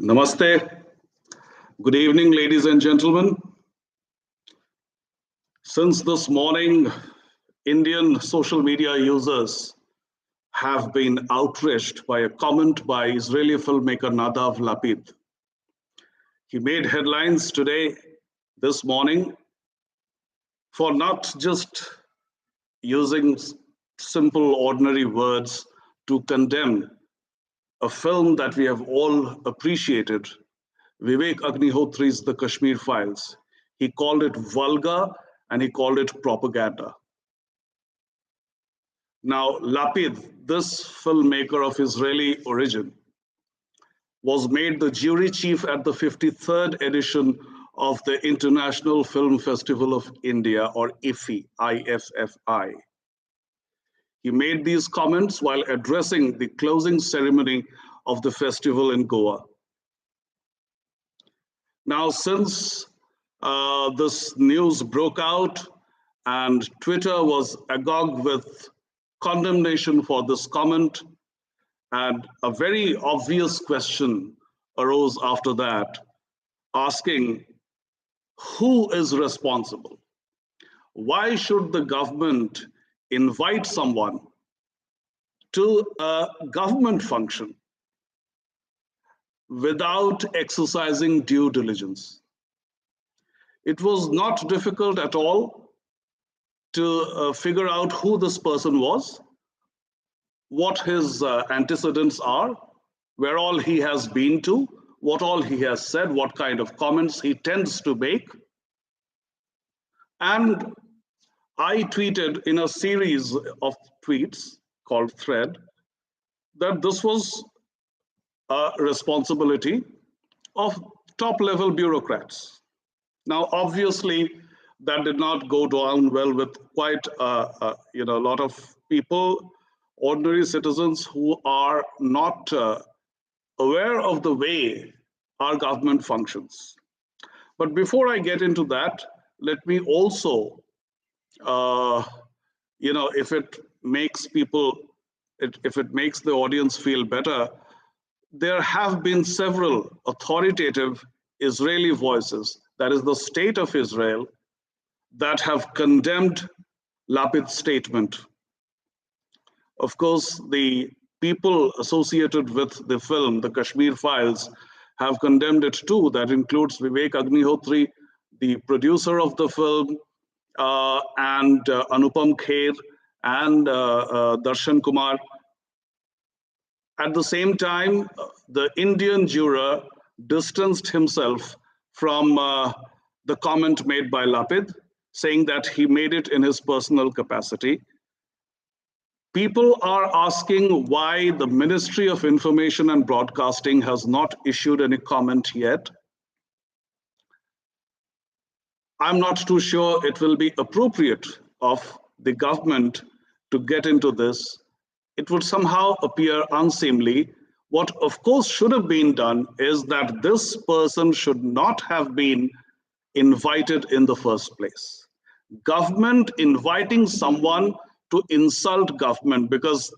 Namaste. Good evening, ladies and gentlemen. Since this morning, Indian social media users have been outraged by a comment by Israeli filmmaker Nadav Lapid. He made headlines today, this morning, for not just using simple, ordinary words to condemn a film that we have all appreciated, Vivek Agnihotri's The Kashmir Files. He called it vulgar and he called it propaganda. Now, Lapid, this filmmaker of Israeli origin, was made the jury chief at the 53rd edition of the International Film Festival of India, or IFFI. He made these comments while addressing the closing ceremony of the festival in Goa. Now, since this news broke out and Twitter was agog with condemnation for this comment, and a very obvious question arose after that, asking, who is responsible? Why should the government invite someone to a government function without exercising due diligence? It was not difficult at all to figure out who this person was, what his antecedents are, where all he has been to, what all he has said, what kind of comments he tends to make. And I tweeted in a series of tweets called Thread that this was a responsibility of top-level bureaucrats. Now, obviously, that did not go down well with quite a lot of people, ordinary citizens who are not aware of the way our government functions. But before I get into that, let me also, if it makes if it makes the audience feel better, there have been several authoritative Israeli voices, that is the state of Israel, that have condemned Lapid's statement. Of course, the people associated with the film, The Kashmir Files, have condemned it too. That includes Vivek Agnihotri, the producer of the film, and Anupam Kher and Darshan Kumar. At the same time, the Indian juror distanced himself from the comment made by Lapid, saying that he made it in his personal capacity. People are asking why the Ministry of Information and Broadcasting has not issued any comment yet. I'm not too sure it will be appropriate of the government to get into this. It would somehow appear unseemly. What of course should have been done is that this person should not have been invited in the first place. Government inviting someone to insult government, because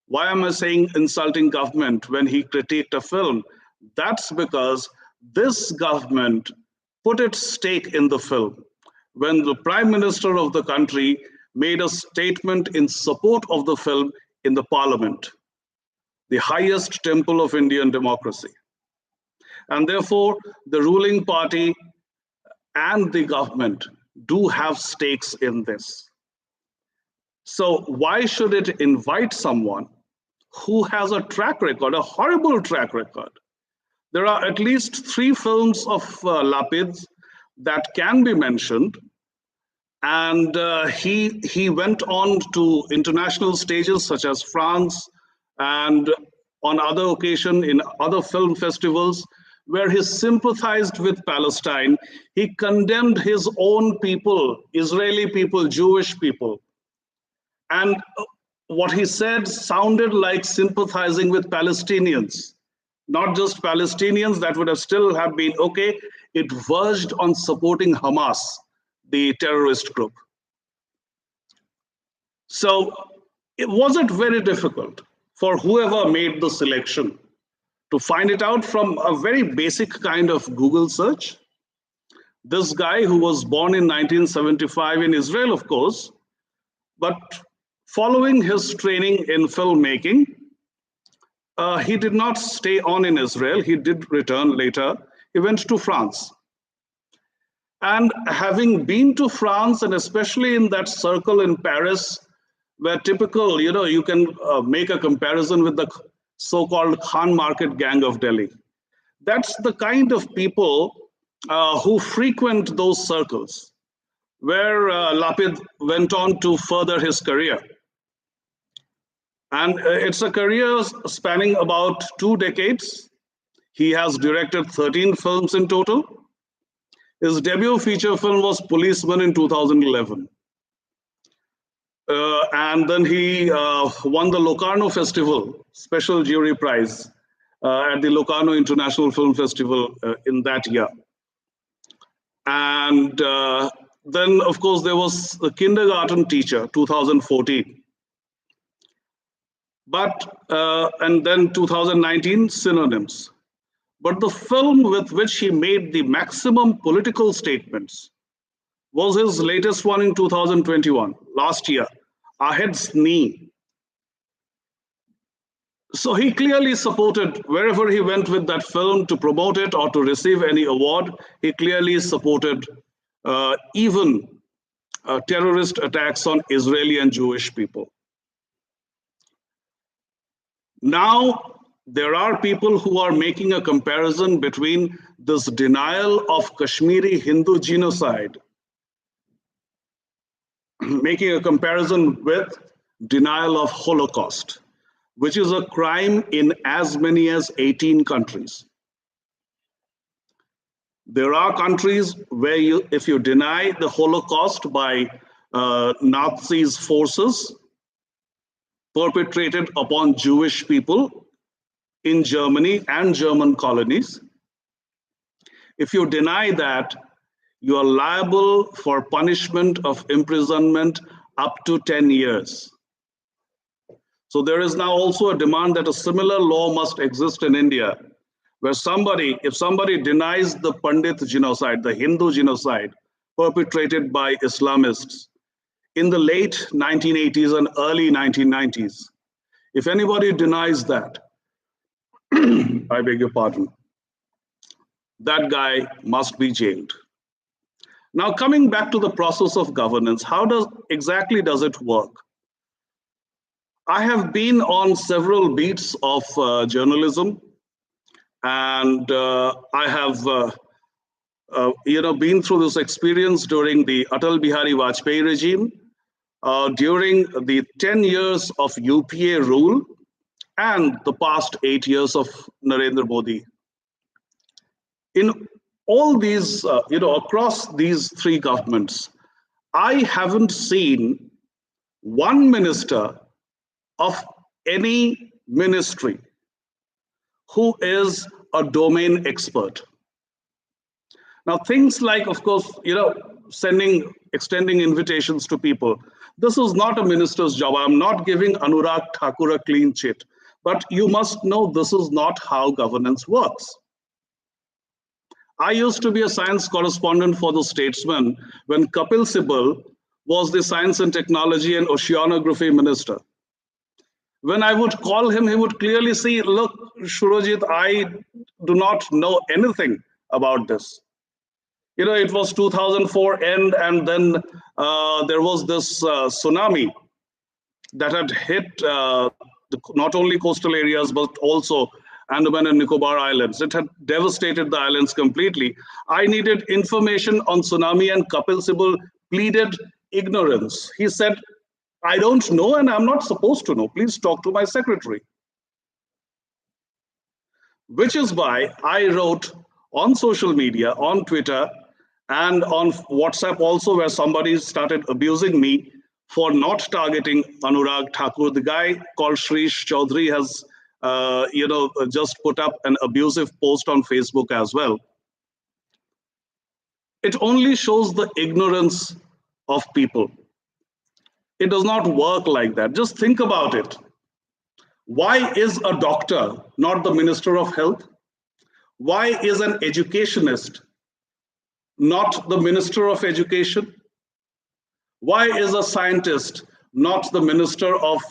why am I saying insulting government when he critiqued a film? That's because this government put its stake in the film. When the Prime Minister of the country made a statement in support of the film in the Parliament, the highest temple of Indian democracy. And therefore, the ruling party and the government do have stakes in this. So why should it invite someone who has a track record, a horrible track record? There are at least 3 films of Lapid's that can be mentioned. And he went on to international stages such as France and on other occasions in other film festivals where he sympathized with Palestine. He condemned his own people, Israeli people, Jewish people. And what he said sounded like sympathizing with Palestinians, not just Palestinians. That would have still have been okay. It verged on supporting Hamas, the terrorist group. So it wasn't very difficult for whoever made the selection to find it out from a very basic kind of Google search. This guy, who was born in 1975 in Israel, of course, but following his training in filmmaking, he did not stay on in Israel. He did return later. He went to France. And having been to France, and especially in that circle in Paris, where typical, you can make a comparison with the so-called Khan Market gang of Delhi. That's the kind of people who frequent those circles, where Lapid went on to further his career. And it's a career spanning about 2 decades. He has directed 13 films in total. His debut feature film was Policeman in 2011. And then he won the Locarno Festival Special Jury Prize at the Locarno International Film Festival in that year. And then, of course, there was The Kindergarten Teacher, 2014. And then 2019, Synonyms. But the film with which he made the maximum political statements was his latest one in 2021, last year, Ahed's Knee. So he clearly supported, wherever he went with that film to promote it or to receive any award, he clearly supported even terrorist attacks on Israeli and Jewish people. Now, there are people who are making a comparison between this denial of Kashmiri Hindu genocide, making a comparison with denial of Holocaust, which is a crime in as many as 18 countries. There are countries where if you deny the Holocaust by Nazis' forces perpetrated upon Jewish people in Germany and German colonies, if you deny that, you are liable for punishment of imprisonment up to 10 years. So there is now also a demand that a similar law must exist in India, where if somebody denies the Pandit genocide, the Hindu genocide perpetrated by Islamists in the late 1980s and early 1990s, if anybody denies that, I beg your pardon, that guy must be jailed. Now, coming back to the process of governance, how exactly does it work? I have been on several beats of journalism, and I have been through this experience during the Atal Bihari Vajpayee regime, during the 10 years of UPA rule, and the past 8 years of Narendra Modi. In all these, across these 3 governments, I haven't seen one minister of any ministry who is a domain expert. Now, things like, of course, extending invitations to people. This is not a minister's job. I'm not giving Anurag Thakur a clean chit. But you must know this is not how governance works. I used to be a science correspondent for The Statesman when Kapil Sibal was the science and technology and oceanography minister. When I would call him, he would clearly say, look, Shurojit, I do not know anything about this. It was 2004 end, and then there was this tsunami that had hit not only coastal areas, but also Andaman and Nicobar Islands. It had devastated the islands completely. I needed information on tsunami, and Kapil Sibal pleaded ignorance. He said, I don't know, and I'm not supposed to know. Please talk to my secretary. Which is why I wrote on social media, on Twitter, and on WhatsApp also, where somebody started abusing me for not targeting Anurag Thakur. The guy called Shrish Chaudhary has, just put up an abusive post on Facebook as well. It only shows the ignorance of people. It does not work like that. Just think about it. Why is a doctor not the Minister of Health? Why is an educationist not the Minister of Education? Why is a scientist not the Minister of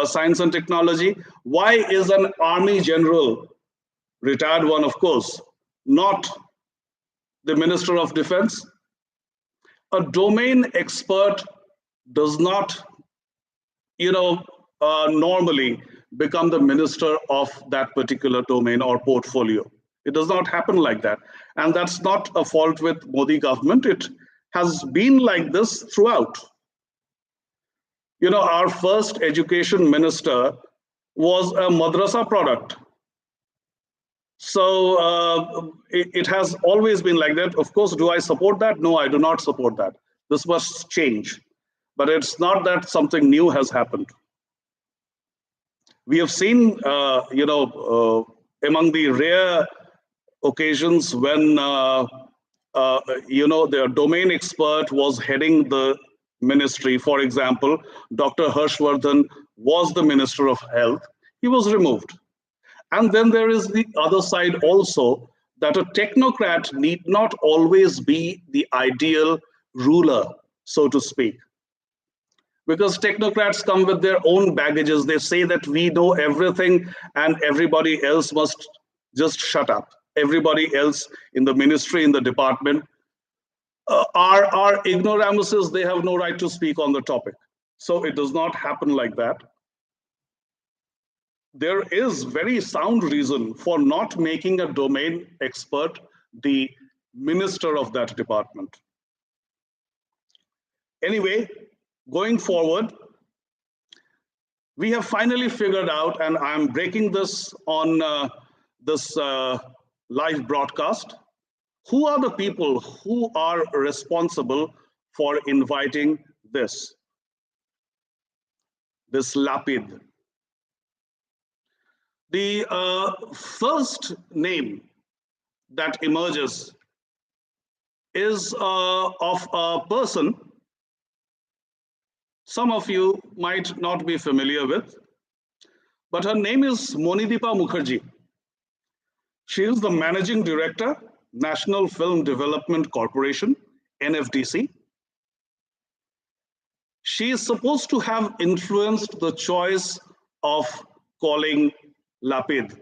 Science and Technology? Why is an army general, retired one of course, not the Minister of Defense? A domain expert does not, normally become the minister of that particular domain or portfolio. It does not happen like that. And that's not a fault with Modi government. It has been like this throughout. Our first education minister was a madrasa product. So it has always been like that. Of course, do I support that? No, I do not support that. This must change. But it's not that something new has happened. We have seen, among the rare occasions when, the domain expert was heading the ministry. For example, Dr. Harshvardhan was the Minister of Health. He was removed. And then there is the other side also, that a technocrat need not always be the ideal ruler, so to speak. Because technocrats come with their own baggages. They say that we know everything and everybody else must just shut up. Everybody else in the ministry, in the department, are ignoramuses. They have no right to speak on the topic. So it does not happen like that. There is very sound reason for not making a domain expert the minister of that department. Anyway, going forward, we have finally figured out, and I'm breaking this on this live broadcast, who are the people who are responsible for inviting this Lapid. The first name that emerges is of a person some of you might not be familiar with, but her name is Monideepa Mukherjee. She is the Managing Director, National Film Development Corporation, NFDC. She is supposed to have influenced the choice of calling Lapid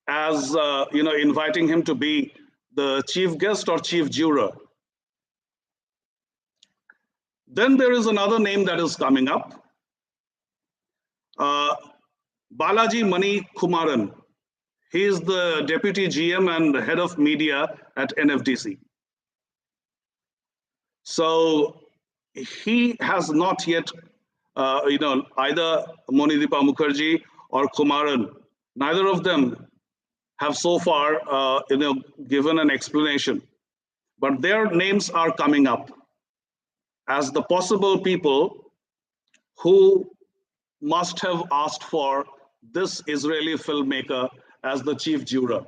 as, inviting him to be the chief guest or chief juror. Then there is another name that is coming up, Balaji Mani Kumaran. He is the Deputy GM and Head of Media at NFDC. So he has not yet, either Monideepa Mukherjee or Kumaran, neither of them have so far, given an explanation. But their names are coming up as the possible people who must have asked for this Israeli filmmaker as the chief juror.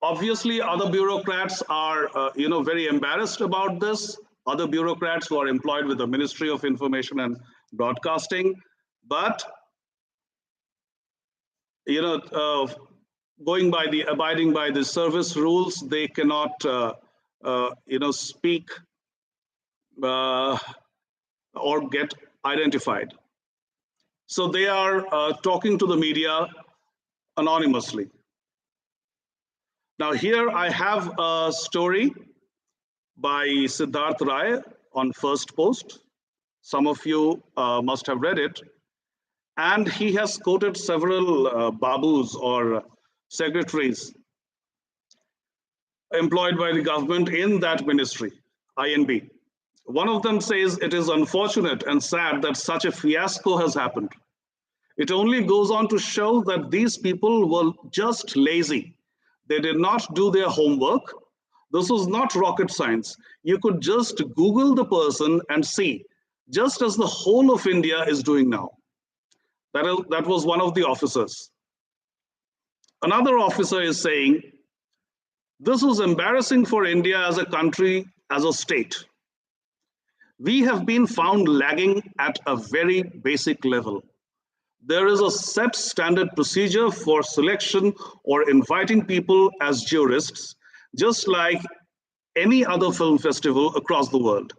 Obviously, other bureaucrats are, very embarrassed about this. Other bureaucrats who are employed with the Ministry of Information and Broadcasting, but abiding by the service rules, they cannot, speak or get identified. So they are talking to the media anonymously. Now here I have a story by Siddharth Rai on First Post. Some of you must have read it. And he has quoted several babus or secretaries employed by the government in that ministry, INB. One of them says, "It is unfortunate and sad that such a fiasco has happened. It only goes on to show that these people were just lazy. They did not do their homework. This was not rocket science. You could just Google the person and see, just as the whole of India is doing now." That was one of the officers. Another officer is saying, "This was embarrassing for India as a country, as a state. we have been found lagging at a very basic level. There is a set standard procedure for selection or inviting people as jurists, just like any other film festival across the world.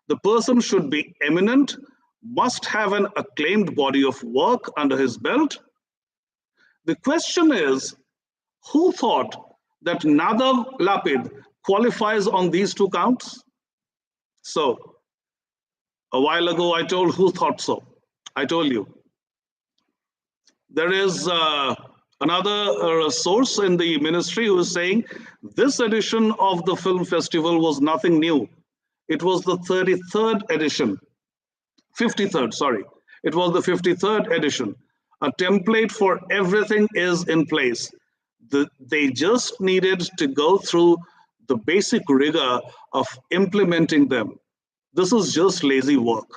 The person should be eminent, must have an acclaimed body of work under his belt. The question is, who thought that Nadav Lapid qualifies on these two counts? So, a while ago, I told who thought so. I told you. There is another source in the ministry who is saying this edition of the film festival was nothing new. It was the 33rd edition, 53rd, sorry. It was the 53rd edition. A template for everything is in place. They just needed to go through the basic rigor of implementing them. This is just lazy work.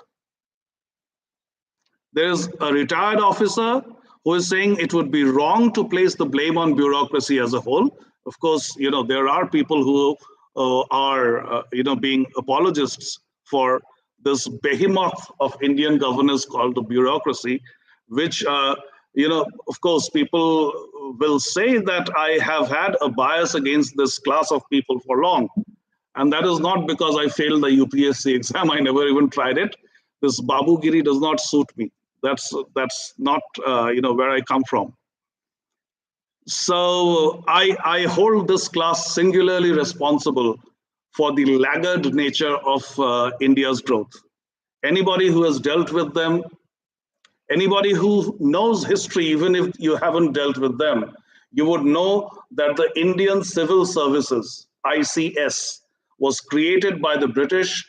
There is a retired officer who is saying it would be wrong to place the blame on bureaucracy as a whole. Of course, there are people who are, being apologists for this behemoth of Indian governance called the bureaucracy, which, of course, people will say that I have had a bias against this class of people for long. And that is not because I failed the UPSC exam. I never even tried it. This Babugiri does not suit me. That's not where I come from. So I hold this class singularly responsible for the laggard nature of India's growth. Anybody who has dealt with them, anybody who knows history, even if you haven't dealt with them, you would know that the Indian Civil Services, ICS, was created by the British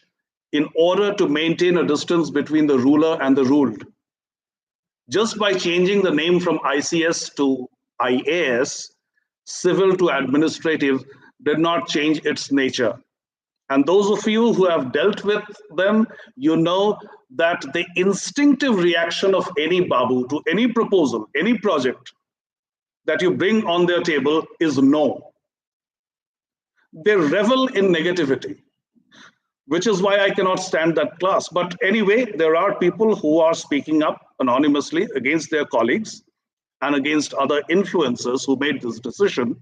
in order to maintain a distance between the ruler and the ruled. Just by changing the name from ICS to IAS, civil to administrative, did not change its nature. And those of you who have dealt with them, you know that the instinctive reaction of any Babu to any proposal, any project that you bring on their table is no. They revel in negativity, which is why I cannot stand that class. But anyway, there are people who are speaking up anonymously against their colleagues and against other influencers who made this decision.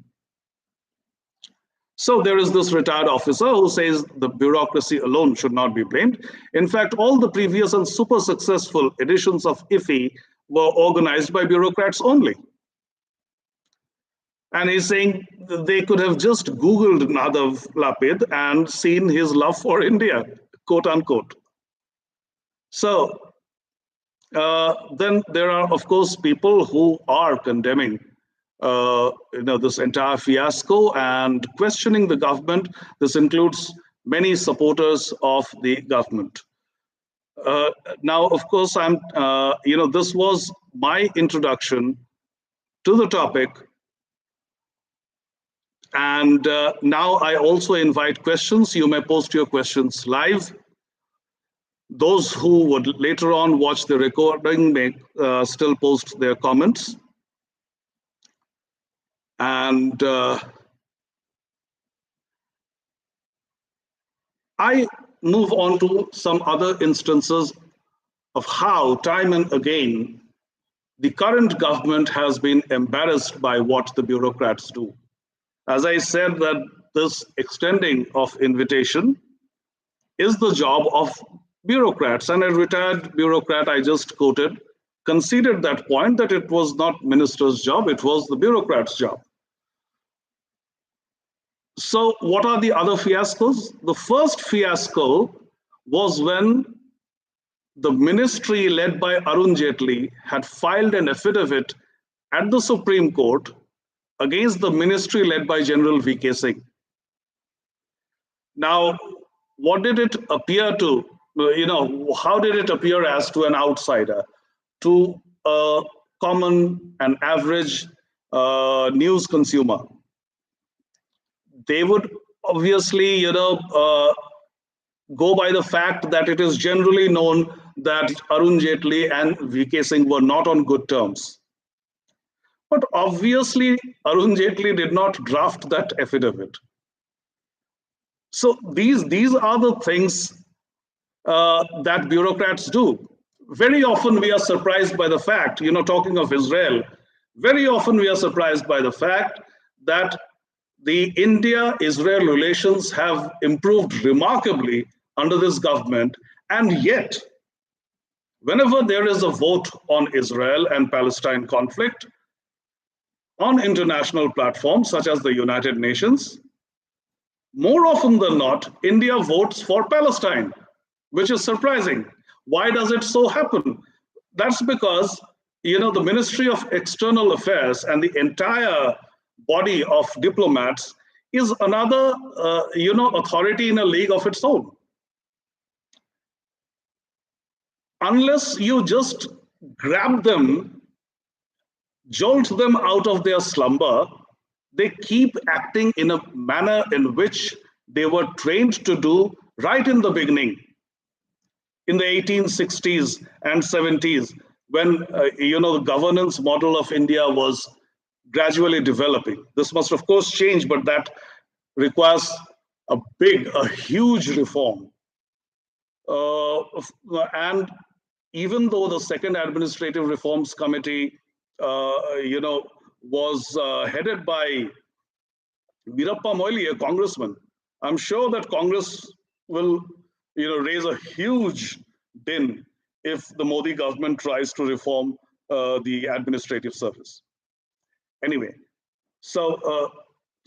So there is this retired officer who says the bureaucracy alone should not be blamed. In fact, all the previous and super successful editions of IFFI were organized by bureaucrats only. And he's saying they could have just Googled Nadav Lapid and seen his love for India, quote unquote. So then there are, of course, people who are condemning this entire fiasco and questioning the government. This includes many supporters of the government. Now, of course, this was my introduction to the topic. And now I also invite questions. You may post your questions live. Those who would later on watch the recording may still post their comments. And I move on to some other instances of how, time and again, the current government has been embarrassed by what the bureaucrats do. As I said, that this extending of invitation is the job of bureaucrats. And a retired bureaucrat I just quoted conceded that point, that it was not minister's job, it was the bureaucrat's job. So what are the other fiascos? The first fiasco was when the ministry led by Arun Jaitley had filed an affidavit at the Supreme Court against the ministry led by General VK Singh. Now, what did it appear to, how did it appear as to an outsider, to a common and average news consumer? They would obviously, go by the fact that it is generally known that Arun Jaitley and VK Singh were not on good terms. But obviously, Arun Jaitley did not draft that affidavit. So these are the things that bureaucrats do. Very often we are surprised by the fact, talking of Israel, very often we are surprised by the fact that the India-Israel relations have improved remarkably under this government, and yet, whenever there is a vote on Israel and Palestine conflict on international platforms such as the United Nations, more often than not, India votes for Palestine, which is surprising. Why does it so happen? That's because, the Ministry of External Affairs and the entire body of diplomats is another, authority in a league of its own. Unless you just grab them, jolt them out of their slumber, they keep acting in a manner in which they were trained to do right in the beginning, in the 1860s and 70s, when the governance model of India was gradually developing. This must, of course, change, but that requires a huge reform. And even though the Second Administrative Reforms Committee, was headed by Veerappa Moily, a congressman, I'm sure that Congress will, raise a huge din if the Modi government tries to reform the administrative service. Anyway, so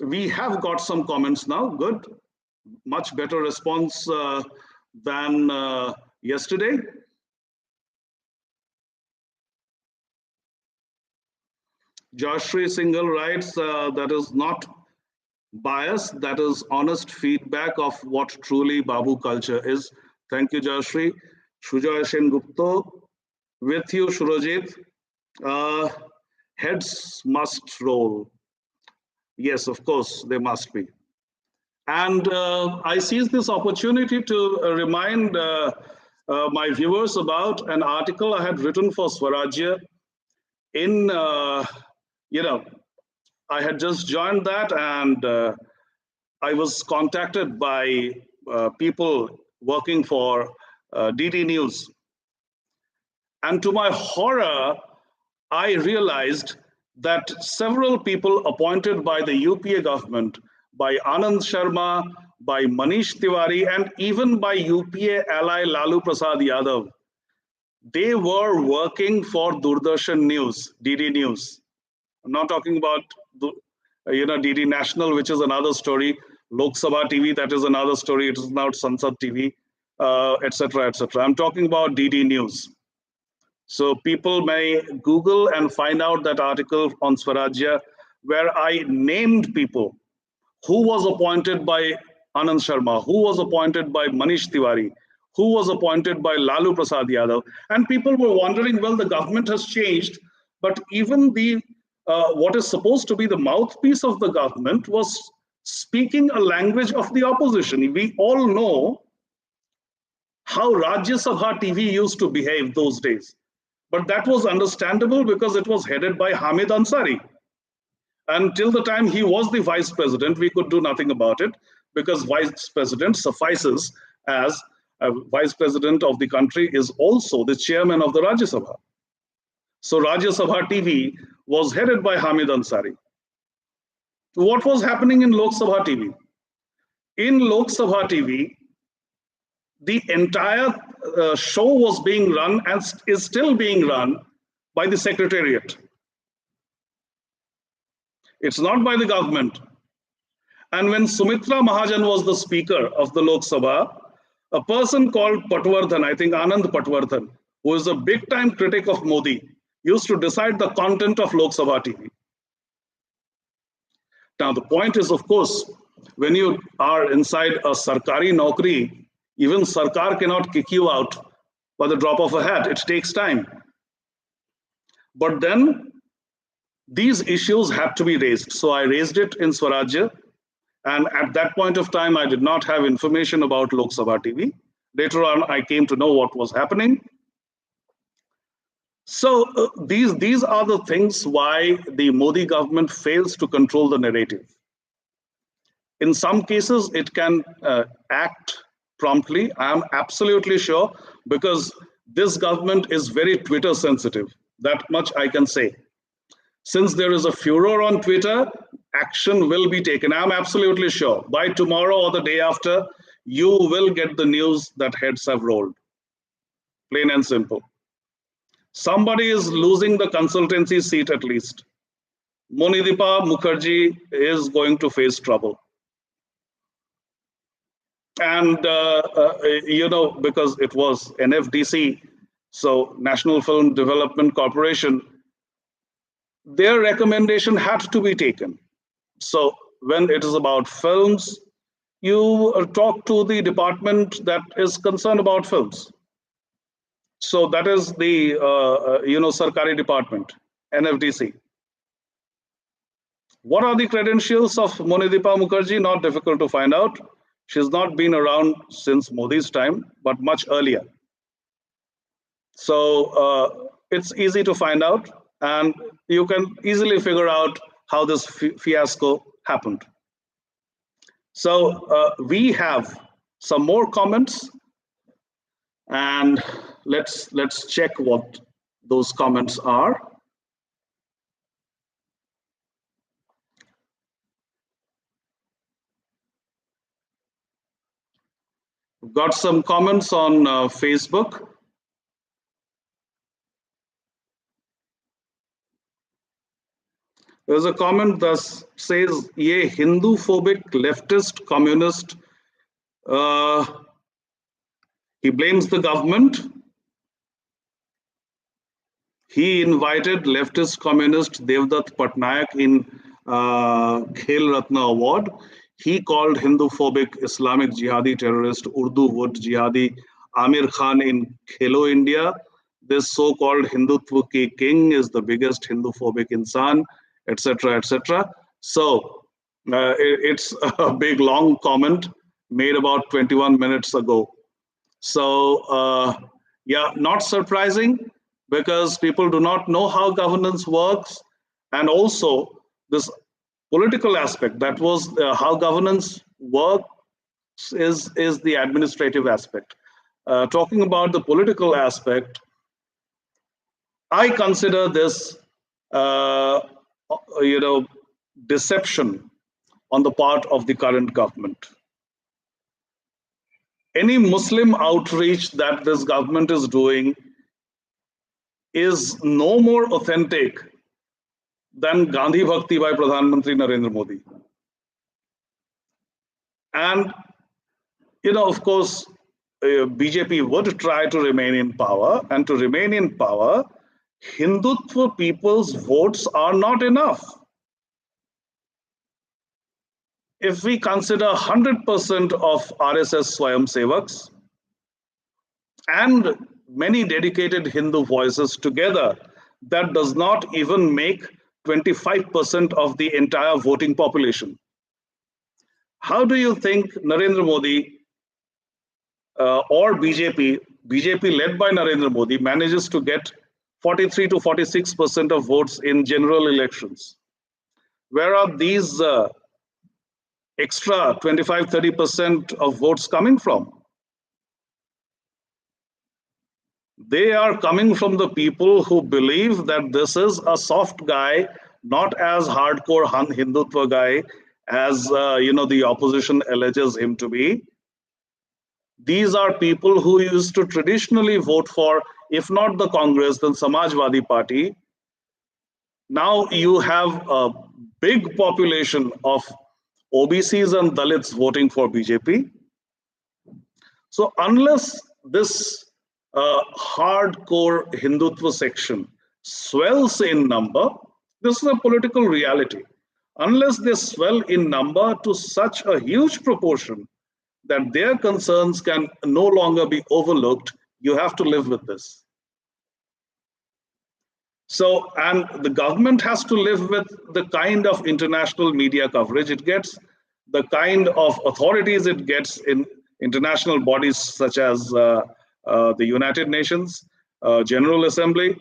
we have got some comments now. Good, much better response than yesterday. Joshri Singhal writes, that is not bias, that is honest feedback of what truly Babu culture is. Thank you, Joshri. Shujoy Sen Gupta, with you, Shurojit. Heads must roll. Yes, of course, they must be. And I seize this opportunity to remind my viewers about an article I had written for Swarajya in, I had just joined that, and I was contacted by people working for DD News. And to my horror, I realized that several people appointed by the UPA government, by Anand Sharma, by Manish Tiwari, and even by UPA ally Lalu Prasad Yadav, they were working for Doordarshan News, DD News. I'm not talking about DD National, which is another story. Lok Sabha TV, that is another story. It is now Sansad TV, etc., etc. I'm talking about DD News. So people may Google and find out that article on Swarajya where I named people who was appointed by Anand Sharma, who was appointed by Manish Tiwari, who was appointed by Lalu Prasad Yadav. And people were wondering, well, the government has changed, but even the what is supposed to be the mouthpiece of the government was speaking a language of the opposition. We all know how Rajya Sabha TV used to behave those days. But that was understandable because it was headed by Hamid Ansari. Until the time he was the vice president, we could do nothing about it because vice president suffices as a vice president of the country is also the chairman of the Rajya Sabha. So Rajya Sabha TV was headed by Hamid Ansari. What was happening in Lok Sabha TV? In Lok Sabha TV, the entire show was being run and is still being run by the secretariat. It's not by the government. And when Sumitra Mahajan was the speaker of the Lok Sabha, a person called Patwardhan, I think Anand Patwardhan, who is a big time critic of Modi, used to decide the content of Lok Sabha TV. Now, the point is, of course, when you are inside a Sarkari Naukri, even Sarkar cannot kick you out by the drop of a hat. It takes time. But then these issues had to be raised. So I raised it in Swarajya. And at that point of time, I did not have information about Lok Sabha TV. Later on, I came to know what was happening. So these are the things why the Modi government fails to control the narrative. In some cases, it can act promptly. I am absolutely sure, because this government is very Twitter sensitive. That much I can say. Since there is a furor on Twitter, action will be taken. I'm absolutely sure. By tomorrow or the day after, you will get the news that heads have rolled. Plain and simple. Somebody is losing the consultancy seat at least. Monidipa Mukherjee is going to face trouble. And, because it was NFDC, so National Film Development Corporation, their recommendation had to be taken. So when it is about films, you talk to the department that is concerned about films. So that is the, Sarkari department, NFDC. What are the credentials of Monidipa Mukherjee? Not difficult to find out. She's not been around since Modi's time, but much earlier. So it's easy to find out, and you can easily figure out how this fiasco happened. So we have some more comments, and let's check what those comments are. We've got some comments on Facebook. There's a comment that says, "Ye Hindu-phobic leftist communist." He blames the government. He invited leftist communist Devdutt Patnaik in Khel Ratna Award. He called Hindu-phobic Islamic jihadi terrorist Urdu wood jihadi Amir Khan in Khelo India. This so-called Hindutva ki king is the biggest Hindu-phobic insan, etc., etc. So it's a big, long comment made about 21 minutes ago. So yeah, not surprising, because people do not know how governance works, and also this political aspect, that was how governance works, is the administrative aspect. Talking about the political aspect, I consider this deception on the part of the current government. Any Muslim outreach that this government is doing is no more authentic than Gandhi Bhakti by Pradhan Mantri Narendra Modi. And, of course, BJP would try to remain in power, and to remain in power, Hindutva people's votes are not enough. If we consider 100% of RSS Swayamsevaks and many dedicated Hindu voices together, that does not even make 25% of the entire voting population. How do you think Narendra Modi or BJP led by Narendra Modi, manages to get 43 to 46% of votes in general elections? Where are these extra 25-30% of votes coming from? They are coming from the people who believe that this is a soft guy, not as hardcore Hindutva guy as the opposition alleges him to be. These are people who used to traditionally vote for, if not the Congress, then Samajwadi Party. Now you have a big population of OBCs and Dalits voting for BJP. So unless this hardcore Hindutva section swells in number, this is a political reality. Unless they swell in number to such a huge proportion that their concerns can no longer be overlooked, you have to live with this. So, and the government has to live with the kind of international media coverage it gets, the kind of authorities it gets in international bodies such as the United Nations, General Assembly.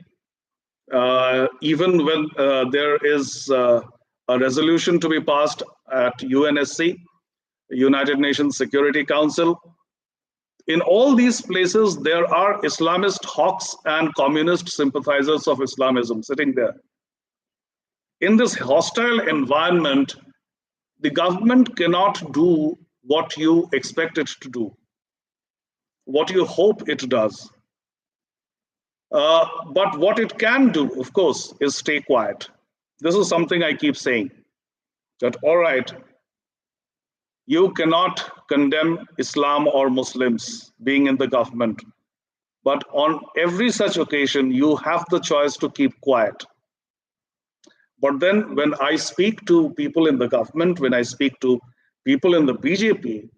Even when there is a resolution to be passed at UNSC, United Nations Security Council, In all these places, there are Islamist hawks and communist sympathizers of Islamism sitting there. In this hostile environment, the government cannot do what you expect it to do, what you hope it does. But what it can do, of course, is stay quiet. This is something I keep saying, that all right, you cannot condemn Islam or Muslims being in the government, but on every such occasion, you have the choice to keep quiet. But then when I speak to people in the government, when I speak to people in the BJP,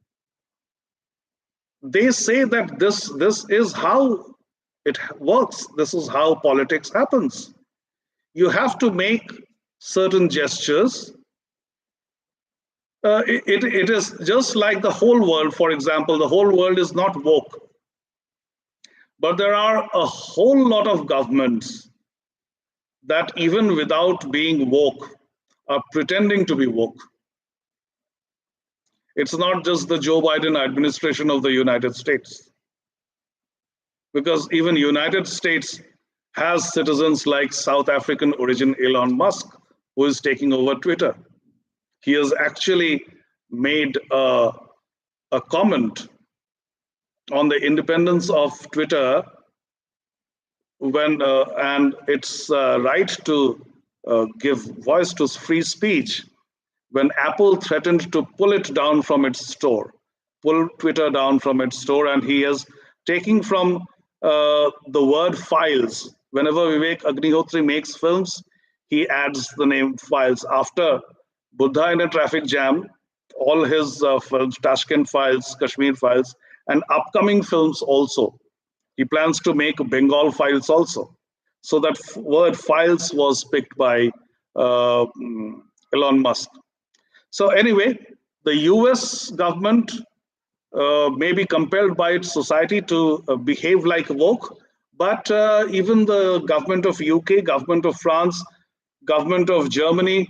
they say that this is how it works. This is how politics happens. You have to make certain gestures. It is just like the whole world, for example, the whole world is not woke. But there are a whole lot of governments that even without being woke are pretending to be woke. It's not just the Joe Biden administration of the United States. Because even United States has citizens like South African origin Elon Musk, who is taking over Twitter. He has actually made a comment on the independence of Twitter when and its right to give voice to free speech when Apple threatened to pull it down from its store, pull Twitter down from its store, and he is taking from the word files. Whenever Vivek Agnihotri makes films, he adds the name files. After Buddha in a Traffic Jam, all his films, Tashkent Files, Kashmir Files, and upcoming films also. He plans to make Bengal Files also. So that word files was picked by Elon Musk. So anyway, the US government may be compelled by its society to behave like woke, but even the government of UK, government of France, government of Germany,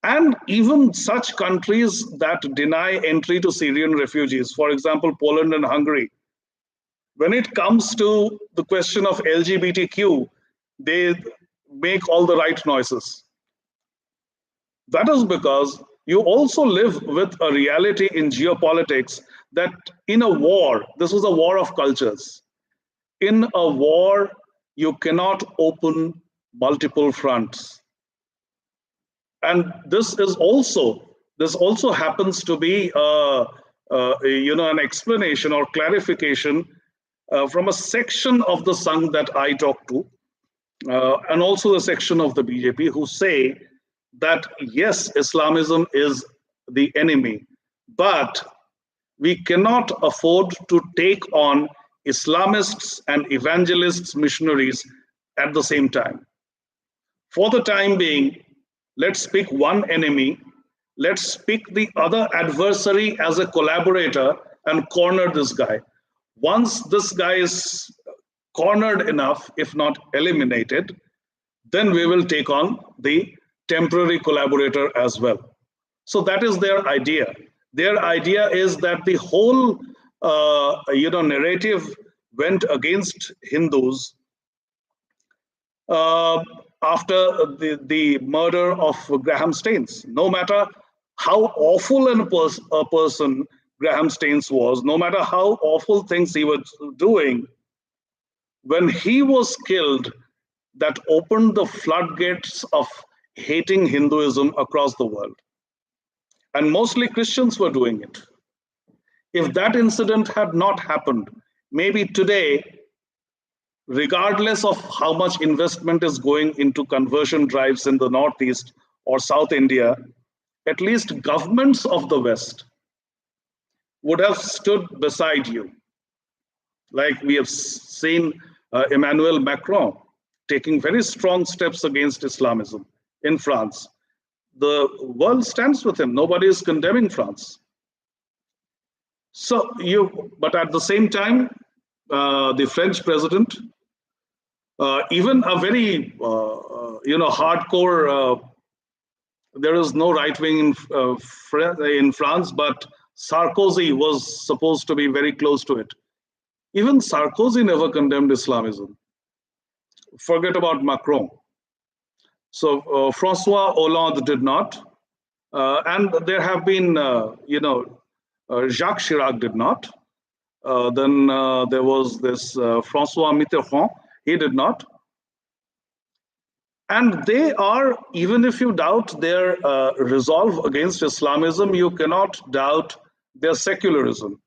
and even such countries that deny entry to Syrian refugees, for example, Poland and Hungary. When it comes to the question of LGBTQ, they make all the right noises. That is because you also live with a reality in geopolitics that in a war, this is a war of cultures. In a war, you cannot open multiple fronts. And this also happens to be an explanation or clarification from a section of the Sangh that I talk to, and also the section of the BJP who say that yes, Islamism is the enemy, but we cannot afford to take on Islamists and evangelists, missionaries at the same time. For the time being, let's pick one enemy, let's pick the other adversary as a collaborator and corner this guy. Once this guy is cornered enough, if not eliminated, then we will take on the temporary collaborator as well. So that is their idea. Their idea is that the whole narrative went against Hindus after the murder of Graham Staines. No matter how awful a person Graham Staines was, no matter how awful things he was doing, when he was killed, that opened the floodgates of hating Hinduism across the world. And mostly Christians were doing it. If that incident had not happened, maybe today, regardless of how much investment is going into conversion drives in the Northeast or South India, at least governments of the West would have stood beside you. Like we have seen Emmanuel Macron taking very strong steps against Islamism in France. The world stands with him. Nobody is condemning France. But at the same time, the French president, even a very, hardcore, there is no right wing in France, but Sarkozy was supposed to be very close to it. Even Sarkozy never condemned Islamism. Forget about Macron. So Francois Hollande did not. And there have been, Jacques Chirac did not. Then there was this Francois Mitterrand, he did not. And they are, even if you doubt their resolve against Islamism, you cannot doubt their secularism.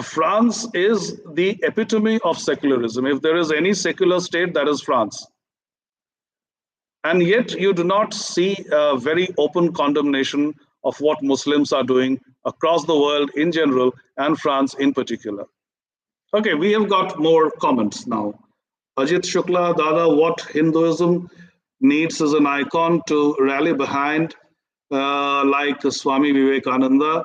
France is the epitome of secularism. If there is any secular state, that is France. And yet you do not see a very open condemnation of what Muslims are doing across the world in general and France in particular. Okay, we have got more comments now. Ajit Shukla, Dada, what Hinduism needs is an icon to rally behind, like Swami Vivekananda.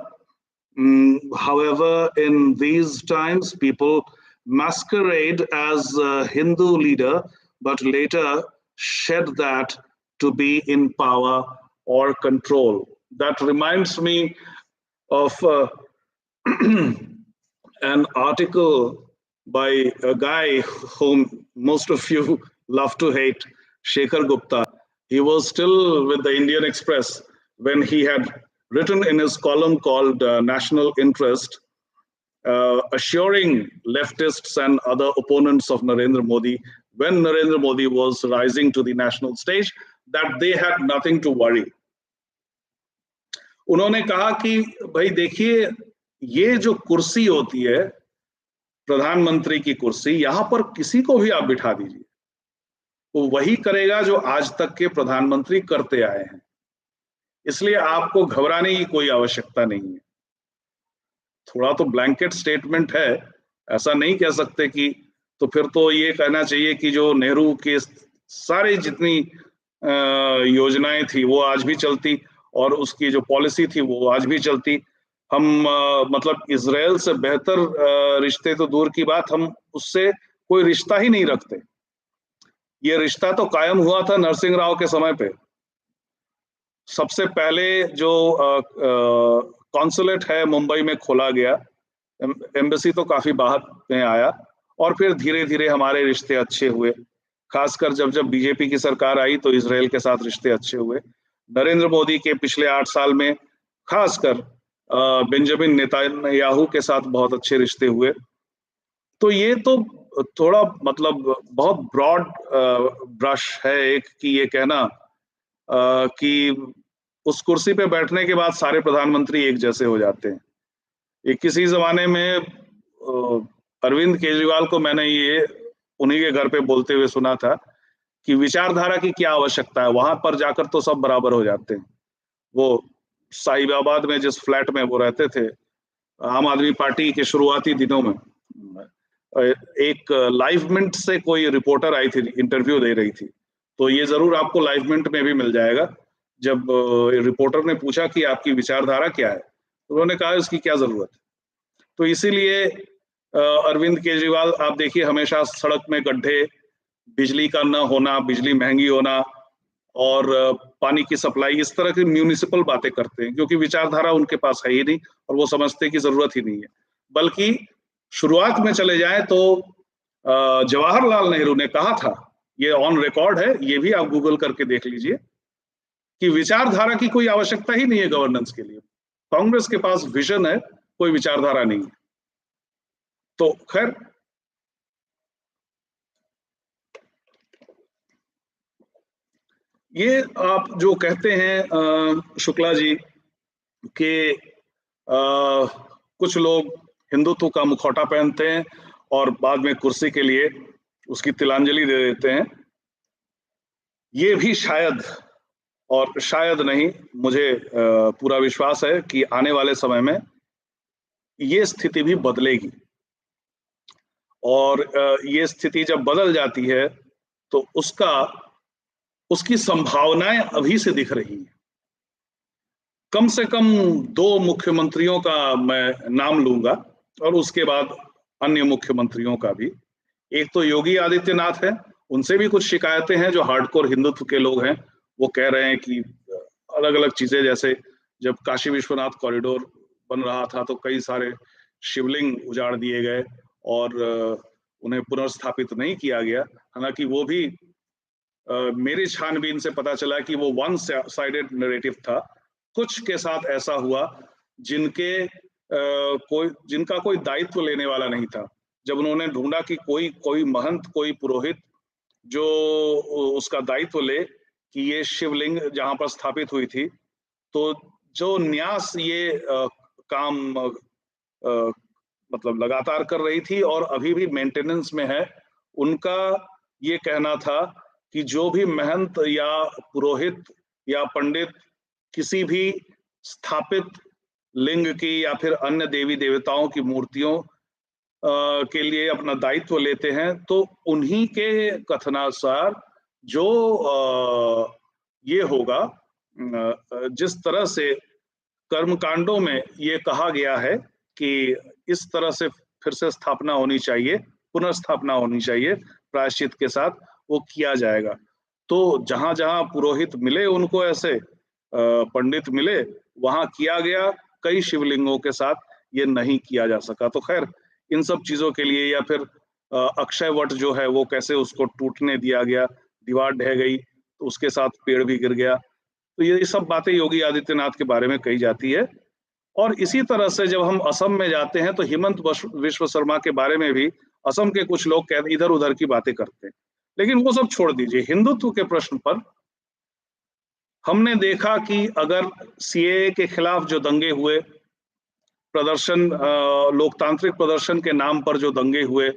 However, in these times, people masquerade as a Hindu leader, but later shed that to be in power or control. That reminds me of an article by a guy whom most of you love to hate, Shekhar Gupta. He was still with the Indian Express when he had written in his column called National Interest, assuring leftists and other opponents of Narendra Modi, when Narendra Modi was rising to the national stage, that they had nothing to worry. उन्होंने कहा कि भाई देखिए, ये जो कुर्सी होती है प्रधानमंत्री की कुर्सी, यहां पर किसी को भी आप बिठा दीजिए, वो वही करेगा जो आज तक के प्रधानमंत्री करते आए हैं, इसलिए आपको घबराने की कोई आवश्यकता नहीं है। थोड़ा तो ब्लैंकेट स्टेटमेंट है, ऐसा नहीं कह सकते कि, तो फिर तो ये कहना चाहिए कि जो नेहरू के सारे जितनी योजनाएं थी वो आज भी चलती और उसकी जो पॉलिसी थी वो आज भी चलती। हम मतलब इजराइल से बेहतर रिश्ते तो दूर की बात, हम उससे कोई रिश्ता ही नहीं रखते। ये रिश्ता तो कायम हुआ था नरसिंह राव के समय पे। सबसे पहले जो कॉन्सुलेट है मुंबई में खोला गया, एम्बेसी तो काफी बाद में आया, और फिर धीरे धीरे हमारे रिश्ते अच्छे हुए। खासकर जब जब बीजेपी की सरकार आई तो इजराइल के साथ रिश्ते अच्छे हुए। नरेंद्र मोदी के पिछले 8 साल में खासकर बेंजामिन नेतान्याहू के साथ बहुत अच्छे रिश्ते हुए। तो ये तो थोड़ा मतलब बहुत ब्रॉड ब्रश है एक कि ये कहना कि उस कुर्सी पे बैठने के बाद सारे प्रधानमंत्री एक जैसे हो जाते हैं। ये किसी जमाने में अरविंद केजरीवाल को मैंने ये उन्हीं के घर पे बोलते हुए सुना था कि विचारधारा की क्या आवश्यकता है, वहां पर जाकर तो सब बराबर हो जाते हैं। वो साहिबाबाद में जिस फ्लैट में वो रहते थे, आम आदमी पार्टी के शुरुआती दिनों में एक लाइव मिंट से कोई रिपोर्टर आई थी, इंटरव्यू दे रही थी, तो ये जरूर आपको लाइव मिंट में भी मिल जाएगा। जब रिपोर्टर ने पूछा कि आपकी विचारधारा क्या है, तो उन्होंने कहा इसकी क्या जरूरत है। तो इसीलिए अरविंद केजरीवाल आप देखिए हमेशा सड़क में गड्ढे, बिजली का न होना, बिजली महंगी होना और पानी की सप्लाई, इस तरह की म्यूनिसिपल बातें करते हैं, क्योंकि विचारधारा उनके पास है ही नहीं और वो समझते कि जरूरत ही नहीं है। बल्कि शुरुआत में चले जाए तो जवाहरलाल नेहरू ने कहा था, ये ऑन रिकॉर्ड है, ये भी आप गूगल करके देख लीजिए, कि विचारधारा की कोई आवश्यकता ही नहीं है गवर्नेंस के लिए। कांग्रेस के पास विजन है, कोई विचारधारा नहीं है। तो खैर, ये आप जो कहते हैं शुक्ला जी कि कुछ लोग हिंदुत्व का मुखौटा पहनते हैं और बाद में कुर्सी के लिए उसकी तिलांजलि दे देते हैं, ये भी शायद और शायद नहीं, मुझे पूरा विश्वास है कि आने वाले समय में ये स्थिति भी बदलेगी। और ये स्थिति जब बदल जाती है तो उसकी संभावनाएं अभी से दिख रही हैं। कम से कम 2 मुख्यमंत्रियों का मैं नाम लूंगा और उसके बाद अन्य मुख्यमंत्रियों का भी। एक तो योगी आदित्यनाथ है, उनसे भी कुछ शिकायतें हैं, जो हार्डकोर हिंदुत्व के लोग हैं। वो कह रहे हैं कि अलग अलग चीजें, जैसे जब काशी विश्वनाथ कॉरिडोर बन रहा था तो कई सारे शिवलिंग उजाड़ दिए गए और उन्हें पुनर्स्थापित नहीं किया गया। हालांकि वो भी मेरी छानबीन से पता चला कि वो वन साइडेड नैरेटिव था। कुछ के साथ ऐसा हुआ जिनका कोई दायित्व लेने वाला नहीं था। जब उन्होंने ढूंढा कि कोई महंत, कोई पुरोहित जो उसका दायित्व ले कि ये शिवलिंग जहां पर स्थापित हुई थी, तो जो न्यास ये काम मतलब लगातार कर रही थी और अभी भी मेंटेनेंस में है, उनका ये कहना था कि जो भी महंत या पुरोहित या पंडित किसी भी स्थापित लिंग की या फिर अन्य देवी देवताओं की मूर्तियों के लिए अपना दायित्व लेते हैं, तो उन्हीं के कथनानुसार जो ये होगा, जिस तरह से कर्मकांडों में ये कहा गया है कि इस तरह से फिर से स्थापना होनी चाहिए, पुनर्स्थापना होनी चाहिए प्रायश्चित के साथ, वो किया जाएगा। तो जहां जहां पुरोहित मिले उनको, ऐसे पंडित मिले, वहां किया गया। कई शिवलिंगों के साथ ये नहीं किया जा सका। तो खैर, इन सब चीजों के लिए, या फिर अक्षय वट जो है वो कैसे उसको टूटने दिया गया, दीवार ढह गई तो उसके साथ पेड़ भी गिर गया, तो ये सब बातें योगी आदित्यनाथ के बारे में कही जाती है। और इसी तरह से जब हम असम में जाते हैं तो हिमंत विश्व शर्मा के बारे में भी असम के कुछ लोग इधर उधर की बातें करते हैं। लेकिन वो सब छोड़ दीजिए। हिंदुत्व के प्रश्न पर हमने देखा कि अगर सीएए के खिलाफ जो दंगे हुए, प्रदर्शन, लोकतांत्रिक प्रदर्शन के नाम पर जो दंगे हुए,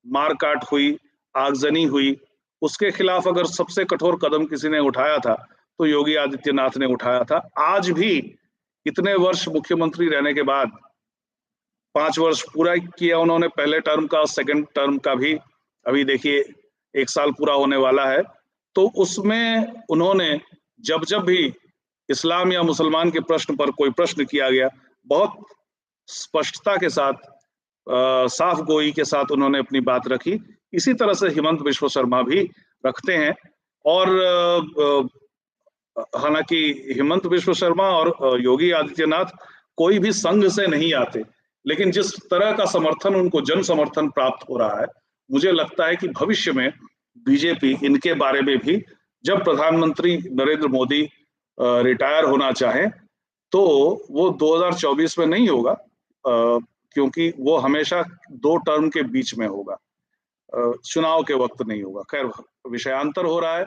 मारकाट हुई, आगजनी हुई, उसके खिलाफ अगर सबसे कठोर कदम किसी ने उठाया था तो योगी आदित्यनाथ ने उठाया था। आज भी इतने वर्ष मुख्यमंत्री रहने के बाद, 5 वर्ष पूरा किया उन्होंने पहले टर्म का, सेकंड टर्म का भी अभी देखिए 1 साल पूरा होने वाला है। तो उसमें उन्होंने जब जब भी इस्लाम या मुसलमान के प्रश्न पर कोई प्रश्न किया गया, बहुत स्पष्टता के साथ, साफ गोई के साथ उन्होंने अपनी बात रखी। इसी तरह से हिमंत विश्व शर्मा भी रखते हैं। और हालांकि हिमंत विश्व शर्मा और योगी आदित्यनाथ कोई भी संघ से नहीं आते, लेकिन जिस तरह का समर्थन उनको, जन समर्थन प्राप्त हो रहा है, मुझे लगता है कि भविष्य में बीजेपी इनके बारे में भी, जब प्रधानमंत्री नरेंद्र मोदी रिटायर होना चाहे, तो वो 2024 में नहीं होगा, क्योंकि वो हमेशा 2 टर्म के बीच में होगा, चुनाव के वक्त नहीं होगा। खैर, विषयांतर हो रहा है।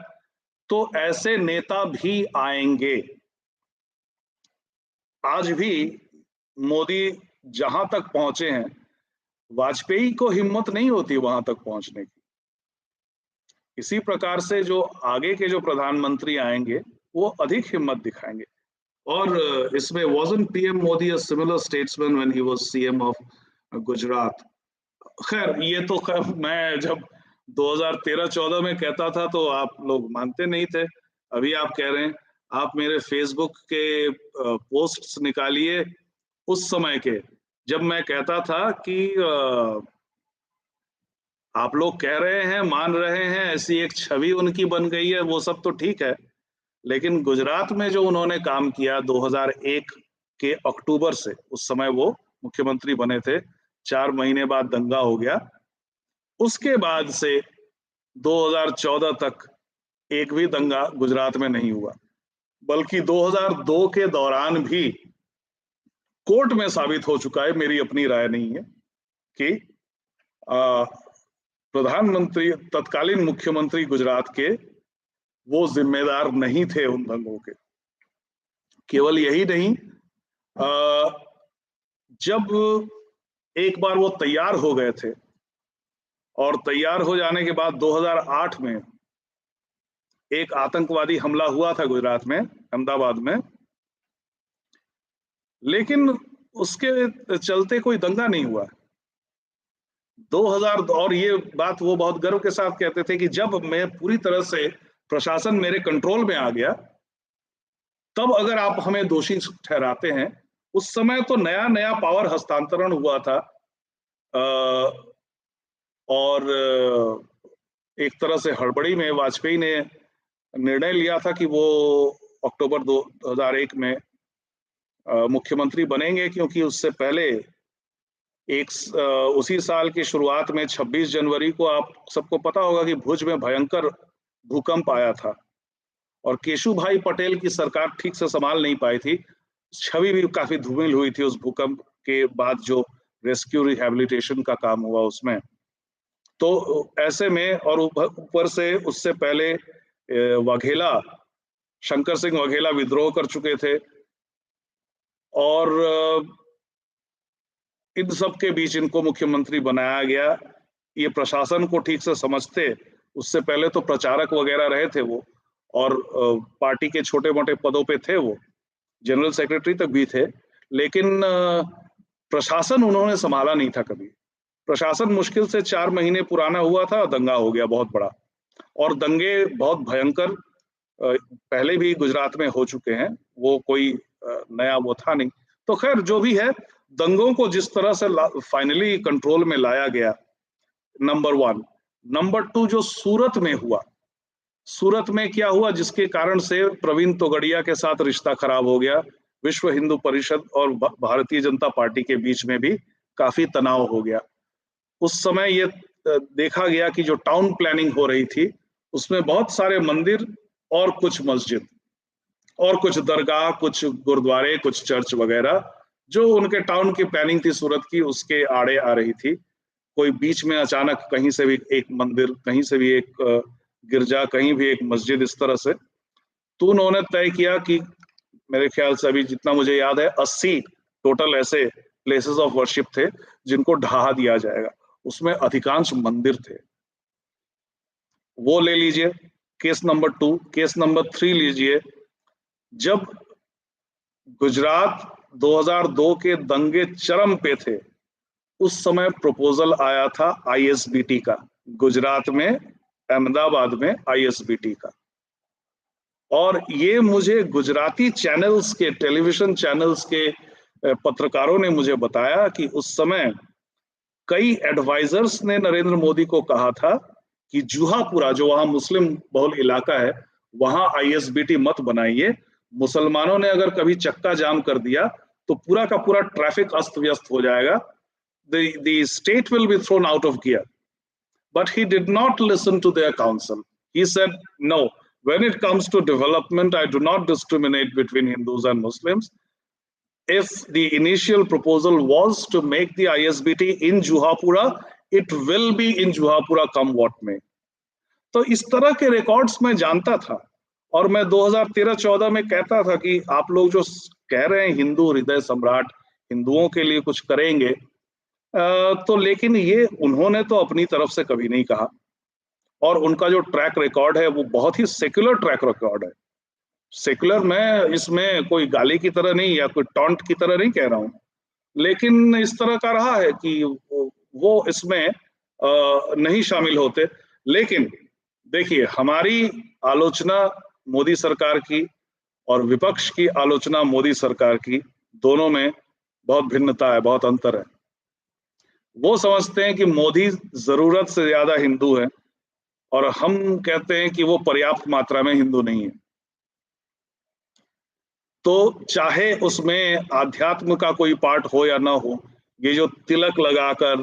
तो ऐसे नेता भी आएंगे। आज भी मोदी जहां तक पहुंचे हैं, वाजपेयी को हिम्मत नहीं होती वहां तक पहुंचने की। इसी प्रकार से जो आगे के जो प्रधानमंत्री आएंगे वो अधिक हिम्मत दिखाएंगे। और इसमें wasn't PM Modi a similar statesman when he was CM of Gujarat? खैर, ये तो खैर मैं जब 2013-14 में कहता था तो आप लोग मानते नहीं थे। अभी आप कह रहे हैं। आप मेरे फेसबुक के पोस्ट्स निकालिए उस समय के, जब मैं कहता था कि आप लोग कह रहे हैं, मान रहे हैं, ऐसी एक छवि उनकी बन गई है, वो सब तो ठीक है, लेकिन गुजरात में जो उन्होंने काम किया 2001 के अक्टूबर से, उस समय वो मुख्यमंत्री बने थे, 4 महीने बाद दंगा हो गया, उसके बाद से 2014 तक एक भी दंगा गुजरात में नहीं हुआ। बल्कि 2002 के दौरान भी कोर्ट में साबित हो चुका है, मेरी अपनी राय नहीं है, कि प्रधानमंत्री, तत्कालीन मुख्यमंत्री गुजरात के, वो जिम्मेदार नहीं थे उन दंगों के। केवल यही नहीं, जब एक बार वो तैयार हो गए थे, और तैयार हो जाने के बाद 2008 में एक आतंकवादी हमला हुआ था गुजरात में, अहमदाबाद में, लेकिन उसके चलते कोई दंगा नहीं हुआ। 2000, और ये बात वो बहुत गर्व के साथ कहते थे कि जब मैं पूरी तरह से प्रशासन मेरे कंट्रोल में आ गया, तब अगर आप हमें दोषी ठहराते हैं, उस समय तो नया नया पावर हस्तांतरण हुआ था, और एक तरह से हड़बड़ी में वाजपेयी ने निर्णय लिया था कि वो अक्टूबर 2001 में मुख्यमंत्री बनेंगे, क्योंकि उससे पहले उसी साल की शुरुआत में 26 जनवरी को आप सबको पता होगा कि भुज में भयंकर भूकंप आया था और केशु भाई पटेल की सरकार ठीक से संभाल नहीं पाई थी। छवि भी काफी धूमिल हुई थी उस भूकंप के बाद, जो रेस्क्यू रिहैबिलिटेशन का काम हुआ उसमें। तो ऐसे में, और ऊपर से उससे पहले वाघेला, शंकर सिंह वाघेला विद्रोह कर चुके थे, और इन सब के बीच इनको मुख्यमंत्री बनाया गया। ये प्रशासन को ठीक से समझते, उससे पहले तो प्रचारक वगैरह रहे थे वो, और पार्टी के छोटे मोटे पदों पे थे वो, जनरल सेक्रेटरी तक भी थे, लेकिन प्रशासन उन्होंने संभाला नहीं था कभी। प्रशासन मुश्किल से 4 महीने पुराना हुआ था, दंगा हो गया बहुत बड़ा, और दंगे बहुत भयंकर पहले भी गुजरात में हो चुके हैं, वो कोई नया वो था नहीं। तो खैर जो भी है, दंगों को जिस तरह से फाइनली कंट्रोल में लाया गया, नंबर 1। नंबर 2, जो सूरत में हुआ, सूरत में क्या हुआ जिसके कारण से प्रवीण तोगड़िया के साथ रिश्ता खराब हो गया, विश्व हिंदू परिषद और भारतीय जनता पार्टी के बीच में भी काफी तनाव हो गया। उस समय ये देखा गया कि जो टाउन प्लानिंग हो रही थी उसमें बहुत सारे मंदिर और कुछ मस्जिद और कुछ दरगाह, कुछ गुरुद्वारे, कुछ चर्च वगैरह, जो उनके टाउन की प्लानिंग थी सूरत की, उसके आड़े आ रही थी। कोई बीच में अचानक कहीं से भी एक मंदिर, कहीं से भी एक गिरजा, कहीं भी एक मस्जिद, इस तरह से। तो उन्होंने तय किया कि मेरे ख्याल से अभी जितना मुझे याद है 80 टोटल ऐसे प्लेसेस ऑफ वर्शिप थे जिनको ढहा दिया जाएगा। उसमें अधिकांश मंदिर थे। वो ले लीजिए, केस नंबर 2। केस नंबर 3 लीजिए, जब गुजरात 2002 के दंगे चरम पे थे, उस समय प्रपोजल आया था आईएसबीटी का, गुजरात में अहमदाबाद में आईएसबीटी का। और ये मुझे गुजराती चैनल्स के, टेलीविजन चैनल्स के पत्रकारों ने मुझे बताया कि उस समय कई एडवाइजर्स ने नरेंद्र मोदी को कहा था कि जुहापुरा, जो वहां मुस्लिम बहुल इलाका है, वहां आईएसबीटी मत बनाइए। मुसलमानों ने अगर कभी चक्का जाम कर दिया तो पूरा का पूरा ट्रैफिक अस्त व्यस्त हो जाएगा, the state will be thrown out of gear. But he did not listen to their counsel. He said, no, when it comes to development, I do not discriminate between Hindus and Muslims. If the initial proposal was to make the ISBT in Juhapura, it will be in Juhapura come what may. तो इस तरह के records मैं जानता था, और मैं 2013-14 में कहता था कि आप लोग जो कह रहे हैं हिंदू हृदय सम्राट, हिंदुओं के लिए कुछ करेंगे, तो लेकिन ये उन्होंने तो अपनी तरफ से कभी नहीं कहा, और उनका जो ट्रैक रिकॉर्ड है वो बहुत ही सेक्युलर ट्रैक रिकॉर्ड है। सेक्युलर, मैं इसमें कोई गाली की तरह नहीं या कोई टॉन्ट की तरह नहीं कह रहा हूं, लेकिन इस तरह का रहा है कि वो इसमें नहीं शामिल होते। लेकिन देखिए, हमारी आलोचना मोदी सरकार की और विपक्ष की आलोचना मोदी सरकार की, दोनों में बहुत भिन्नता है, बहुत अंतर है। वो समझते हैं कि मोदी जरूरत से ज्यादा हिंदू है, और हम कहते हैं कि वो पर्याप्त मात्रा में हिंदू नहीं है। तो चाहे उसमें आध्यात्म का कोई पार्ट हो या ना हो, ये जो तिलक लगाकर,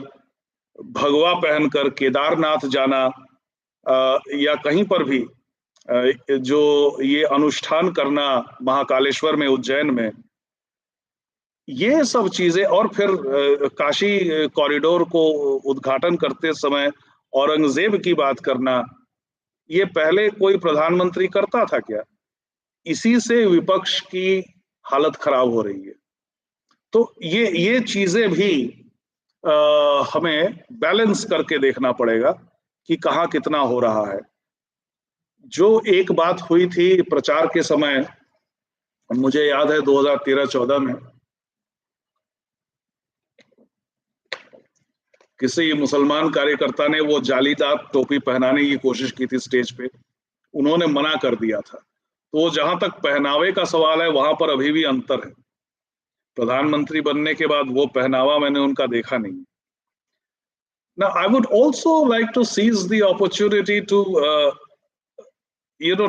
भगवा पहनकर केदारनाथ जाना, या कहीं पर भी जो ये अनुष्ठान करना महाकालेश्वर में, उज्जैन में, ये सब चीजें, और फिर काशी कॉरिडोर को उद्घाटन करते समय औरंगजेब की बात करना, ये पहले कोई प्रधानमंत्री करता था क्या? इसी से विपक्ष की हालत खराब हो रही है। तो ये चीजें भी हमें बैलेंस करके देखना पड़ेगा कि कहाँ कितना हो रहा है। जो एक बात हुई थी प्रचार के समय, मुझे याद है 2013-14 में किसी मुसलमान कार्यकर्ता ने वो जालीदार टोपी पहनाने की कोशिश की थी स्टेज पे, उन्होंने मना कर दिया था। तो जहां तक पहनावे का सवाल है, वहां पर अभी भी अंतर है। प्रधानमंत्री बनने के बाद वो पहनावा मैंने उनका देखा नहीं। Now, I would also like to seize the opportunity to,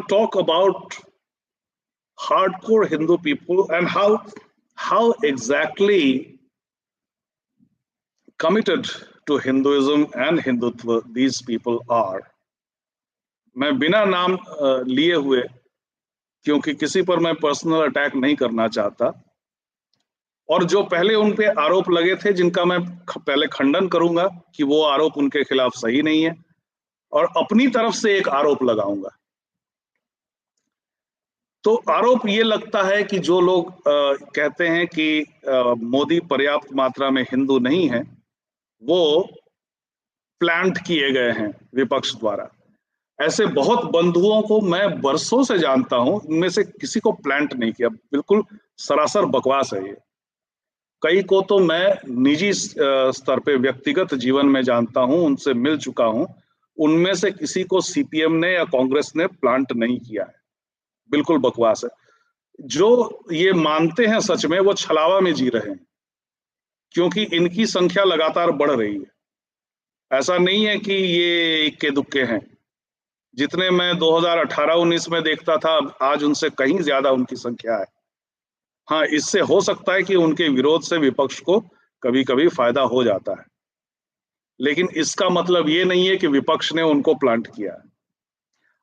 talk about hardcore Hindu people and how exactly committed to Hinduism and Hindutva these people are. मैं बिना नाम लिए हुए, क्योंकि किसी पर मैं पर्सनल अटैक नहीं करना चाहता, और जो पहले उन पे आरोप लगे थे जिनका मैं पहले खंडन करूंगा कि वो आरोप उनके खिलाफ सही नहीं है, और अपनी तरफ से एक आरोप लगाऊंगा। तो आरोप ये लगता है कि जो लोग कहते हैं कि मोदी पर्याप्त मात्रा में हिंदू नहीं है, वो प्लांट किए गए हैं विपक्ष द्वारा। ऐसे बहुत बंधुओं को मैं बरसों से जानता हूं, इनमें से किसी को प्लांट नहीं किया। बिल्कुल सरासर बकवास है ये। कई को तो मैं निजी स्तर पे व्यक्तिगत जीवन में जानता हूं, उनसे मिल चुका हूं। उनमें से किसी को सीपीएम ने या कांग्रेस ने प्लांट नहीं किया है। बिल्कुल बकवास है। जो ये मानते हैं सच में, वो छलावा में जी रहे हैं, क्योंकि इनकी संख्या लगातार बढ़ रही है। ऐसा नहीं है कि ये इक्के दुक्के हैं। जितने मैं 2018-19 में देखता था, आज उनसे कहीं ज्यादा उनकी संख्या है। हाँ, इससे हो सकता है कि उनके विरोध से विपक्ष को कभी कभी फायदा हो जाता है, लेकिन इसका मतलब ये नहीं है कि विपक्ष ने उनको प्लांट किया है।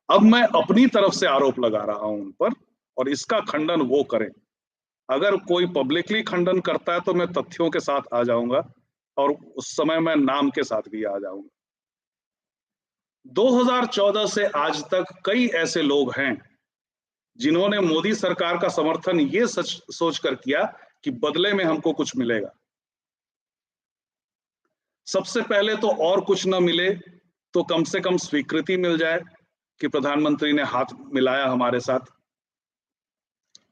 अब मैं अपनी तरफ से आरोप लगा रहा हूं उन पर, और इसका खंडन वो करें। अगर कोई पब्लिकली खंडन करता है तो मैं तथ्यों के साथ आ जाऊंगा, और उस समय मैं नाम के साथ भी आ जाऊंगा। 2014 से आज तक कई ऐसे लोग हैं जिन्होंने मोदी सरकार का समर्थन ये सोचकर किया कि बदले में हमको कुछ मिलेगा। सबसे पहले तो और कुछ न मिले तो कम से कम स्वीकृति मिल जाए कि प्रधानमंत्री ने हाथ मिलाया हमारे साथ।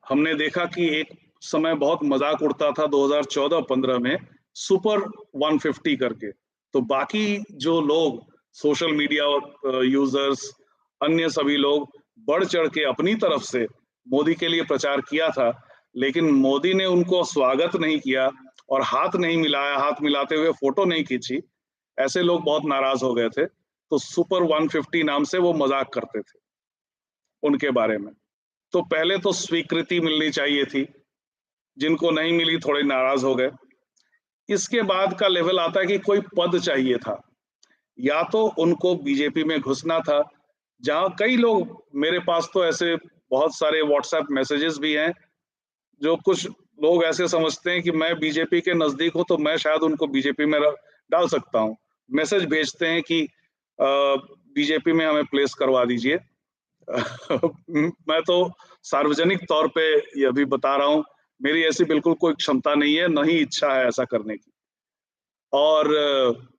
हमने देखा कि एक समय बहुत मजाक उड़ता था 2014-15 में सुपर 150 करके। तो बाकी जो लोग, सोशल मीडिया यूजर्स, अन्य सभी लोग बढ़ चढ़ के अपनी तरफ से मोदी के लिए प्रचार किया था, लेकिन मोदी ने उनको स्वागत नहीं किया और हाथ नहीं मिलाया, हाथ मिलाते हुए फोटो नहीं खींची। ऐसे लोग बहुत नाराज हो गए थे। तो सुपर 150 नाम से वो मजाक करते थे उनके बारे में। तो पहले तो स्वीकृति मिलनी चाहिए थी, जिनको नहीं मिली थोड़े नाराज हो गए। इसके बाद का लेवल आता है कि कोई पद चाहिए था, या तो उनको बीजेपी में घुसना था, जहां कई लोग, मेरे पास तो ऐसे बहुत सारे व्हाट्सएप मैसेजेस भी हैं, जो कुछ लोग ऐसे समझते हैं कि मैं बीजेपी के नजदीक हूं तो मैं शायद उनको बीजेपी में डाल सकता हूं। मैसेज भेजते हैं कि बीजेपी में हमें प्लेस करवा दीजिए। मैं तो सार्वजनिक तौर पे ये भी बता रहा हूं, मेरी ऐसी बिल्कुल कोई क्षमता नहीं है, न ही इच्छा है ऐसा करने की। और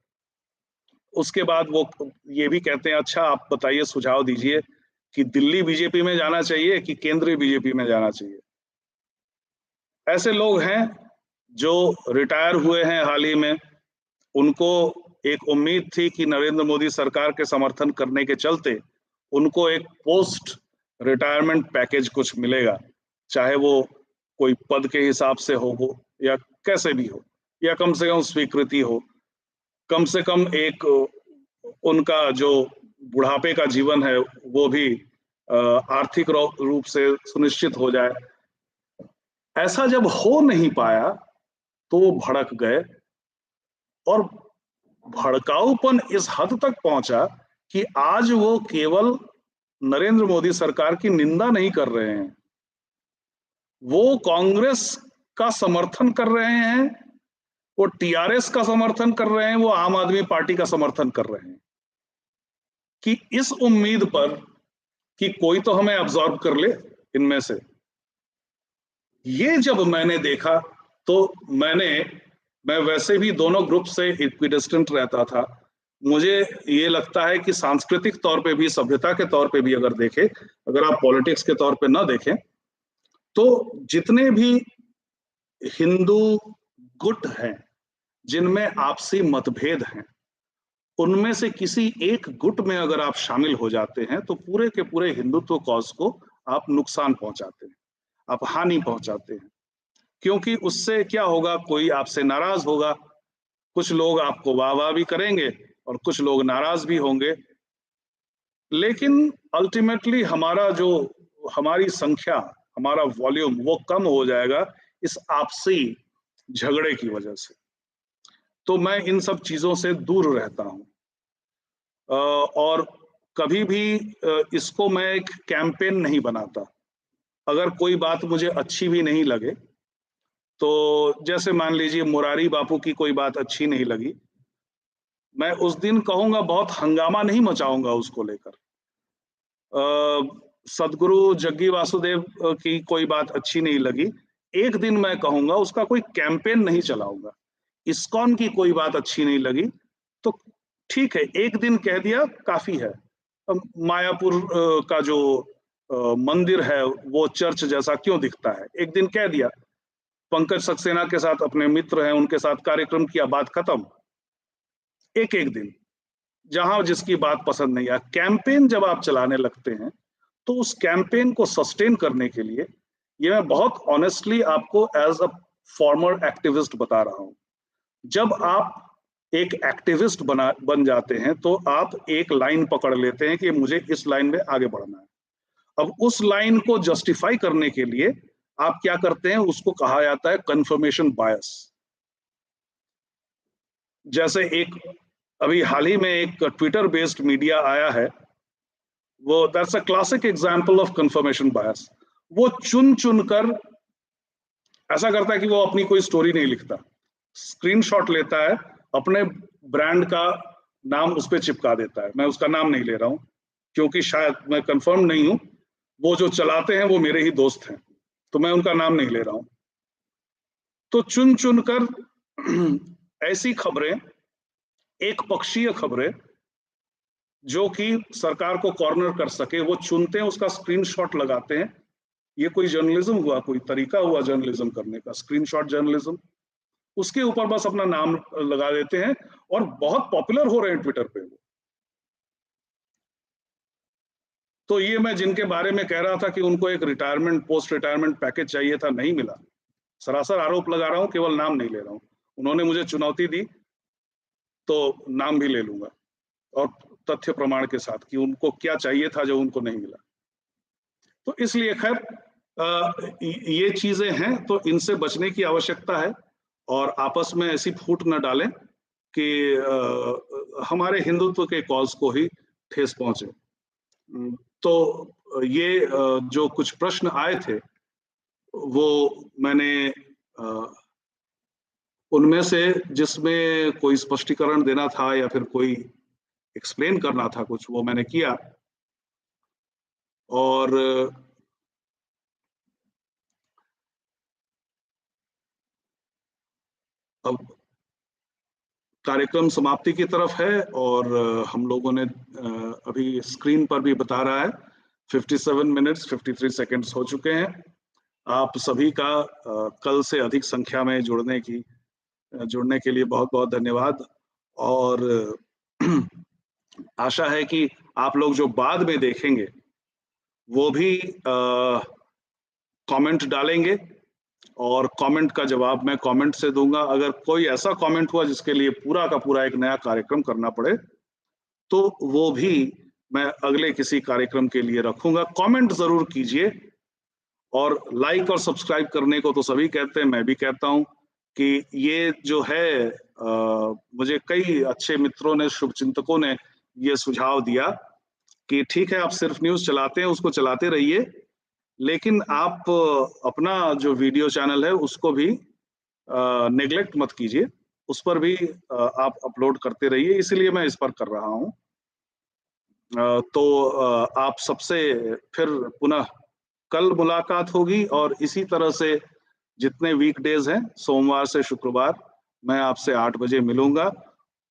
उसके बाद वो ये भी कहते हैं, अच्छा आप बताइए, सुझाव दीजिए कि दिल्ली बीजेपी में जाना चाहिए कि केंद्रीय बीजेपी में जाना चाहिए। ऐसे लोग हैं जो रिटायर हुए हैं हाल ही में। उनको एक उम्मीद थी कि नरेंद्र मोदी सरकार के समर्थन करने के चलते उनको एक पोस्ट रिटायरमेंट पैकेज कुछ मिलेगा, चाहे वो कोई पद के हिसाब से हो या कैसे भी हो, या कम से कम स्वीकृति हो, कम से कम एक उनका जो बुढ़ापे का जीवन है वो भी आर्थिक रूप से सुनिश्चित हो जाए। ऐसा जब हो नहीं पाया तो वो भड़क गए, और भड़काऊपन इस हद तक पहुंचा कि आज वो केवल नरेंद्र मोदी सरकार की निंदा नहीं कर रहे हैं, वो कांग्रेस का समर्थन कर रहे हैं, वो टीआरएस का समर्थन कर रहे हैं, वो आम आदमी पार्टी का समर्थन कर रहे हैं, कि इस उम्मीद पर कि कोई तो हमें अब्सॉर्ब कर ले इनमें से। ये जब मैंने देखा तो मैं वैसे भी दोनों ग्रुप से इक्विडिस्टेंट रहता था। मुझे ये लगता है कि सांस्कृतिक तौर पे भी, सभ्यता के तौर पे भी अगर देखें, अगर आप पॉलिटिक्स के तौर पे ना देखें, तो जितने भी हिंदू गुट हैं जिनमें आपसी मतभेद हैं, उनमें से किसी एक गुट में अगर आप शामिल हो जाते हैं तो पूरे के पूरे हिंदुत्व कॉज को आप नुकसान पहुंचाते हैं, आप हानि पहुंचाते हैं। क्योंकि उससे क्या होगा, कोई आपसे नाराज होगा, कुछ लोग आपको वाह वाह भी करेंगे और कुछ लोग नाराज भी होंगे, लेकिन अल्टीमेटली हमारी संख्या, हमारा वॉल्यूम वो कम हो जाएगा इस आपसी झगड़े की वजह से। तो मैं इन सब चीजों से दूर रहता हूं। और कभी भी इसको मैं एक कैंपेन नहीं बनाता। अगर कोई बात मुझे अच्छी भी नहीं लगे, तो जैसे मान लीजिए मुरारी बापू की कोई बात अच्छी नहीं लगी, मैं उस दिन कहूंगा, बहुत हंगामा नहीं मचाऊंगा उसको लेकर। सदगुरु जग्गी वासुदेव की कोई बात अच्छी नहीं लगी, एक दिन मैं कहूंगा, उसका कोई कैंपेन नहीं चलाऊंगा। इस्कॉन की कोई बात अच्छी नहीं लगी, तो ठीक है, एक दिन कह दिया काफी है। मायापुर का जो मंदिर है वो चर्च जैसा क्यों दिखता है, एक दिन कह दिया। पंकज सक्सेना के साथ अपने मित्र हैं, उनके साथ कार्यक्रम किया, बात खत्म। एक एक दिन जहां जिसकी बात पसंद नहीं आया। कैंपेन जब आप चलाने लगते हैं, तो उस कैंपेन को सस्टेन करने के लिए, ये मैं बहुत ऑनेस्टली आपको एज अ फॉर्मर एक्टिविस्ट बता रहा हूं, जब आप एक एक्टिविस्ट बन जाते हैं, तो आप एक लाइन पकड़ लेते हैं कि मुझे इस लाइन में आगे बढ़ना है। अब उस लाइन को जस्टिफाई करने के लिए आप क्या करते हैं, उसको कहा जाता है कंफर्मेशन बायस। जैसे एक अभी हाल ही में एक ट्विटर बेस्ड मीडिया आया है, वो that's a classic example of confirmation bias. वो चुन चुन कर ऐसा करता है कि वो अपनी कोई स्टोरी नहीं लिखता, स्क्रीनशॉट लेता है, अपने ब्रांड का नाम उस पर चिपका देता है। मैं उसका नाम नहीं ले रहा हूं, क्योंकि शायद मैं कंफर्म नहीं हूं, वो जो चलाते हैं वो मेरे ही दोस्त हैं, तो मैं उनका नाम नहीं ले रहा हूं। तो चुन चुन कर ऐसी खबरें, एक पक्षीय खबरें जो कि सरकार को कॉर्नर कर सके, वो चुनते हैं, उसका स्क्रीनशॉट लगाते हैं। ये कोई जर्नलिज्म हुआ, कोई तरीका हुआ जर्नलिज्म करने का, स्क्रीनशॉट जर्नलिज्म। उसके ऊपर बस अपना नाम लगा देते हैं और बहुत पॉपुलर हो रहे हैं ट्विटर पे वो। तो ये मैं जिनके बारे में कह रहा था कि उनको एक रिटायरमेंट, पोस्ट रिटायरमेंट पैकेज चाहिए था, नहीं मिला, सरासर आरोप लगा रहा हूं, केवल नाम नहीं ले रहा हूं। उन्होंने मुझे चुनौती दी तो नाम भी ले लूंगा, और तथ्य प्रमाण के साथ, कि उनको क्या चाहिए था जो उनको नहीं मिला। तो इसलिए खैर ये चीजें हैं, तो इनसे बचने की आवश्यकता है, और आपस में ऐसी फूट न डालें कि हमारे हिंदुत्व के कॉज को ही ठेस पहुंचे। तो ये जो कुछ प्रश्न आए थे, वो मैंने उनमें से जिसमें कोई स्पष्टीकरण देना था या फिर कोई एक्सप्लेन करना था कुछ, वो मैंने किया। और अब कार्यक्रम समाप्ति की तरफ है, और हम लोगों ने अभी स्क्रीन पर भी बता रहा है 57 मिनट्स 53 सेकंड्स हो चुके हैं। आप सभी का कल से अधिक संख्या में जुड़ने के लिए बहुत बहुत धन्यवाद। और आशा है कि आप लोग जो बाद में देखेंगे वो भी कमेंट डालेंगे, और कमेंट का जवाब मैं कमेंट से दूंगा। अगर कोई ऐसा कमेंट हुआ जिसके लिए पूरा का पूरा एक नया कार्यक्रम करना पड़े, तो वो भी मैं अगले किसी कार्यक्रम के लिए रखूंगा। कमेंट जरूर कीजिए, और लाइक और सब्सक्राइब करने को तो सभी कहते हैं, मैं भी कहता हूं कि ये जो है, मुझे कई अच्छे मित्रों ने, शुभचिंतकों ने ये सुझाव दिया कि ठीक है, आप सिर्फ न्यूज चलाते हैं, उसको चलाते रहिए, लेकिन आप अपना जो वीडियो चैनल है उसको भी नेग्लेक्ट मत कीजिए, उस पर भी आप अपलोड करते रहिए। इसलिए मैं इस पर कर रहा हूं। तो आप सबसे फिर पुनः कल मुलाकात होगी, और इसी तरह से जितने वीकडेज हैं, सोमवार से शुक्रवार, मैं आपसे 8 बजे मिलूंगा।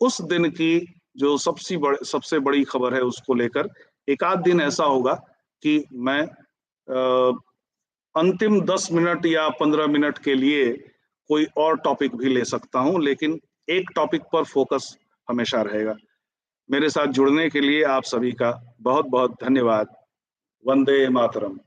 उस दिन की जो सबसे बड़ी खबर है उसको लेकर एक आध दिन ऐसा होगा कि मैं अंतिम 10 मिनट या 15 मिनट के लिए कोई और टॉपिक भी ले सकता हूं, लेकिन एक टॉपिक पर फोकस हमेशा रहेगा। मेरे साथ जुड़ने के लिए आप सभी का बहुत बहुत धन्यवाद। वंदे मातरम।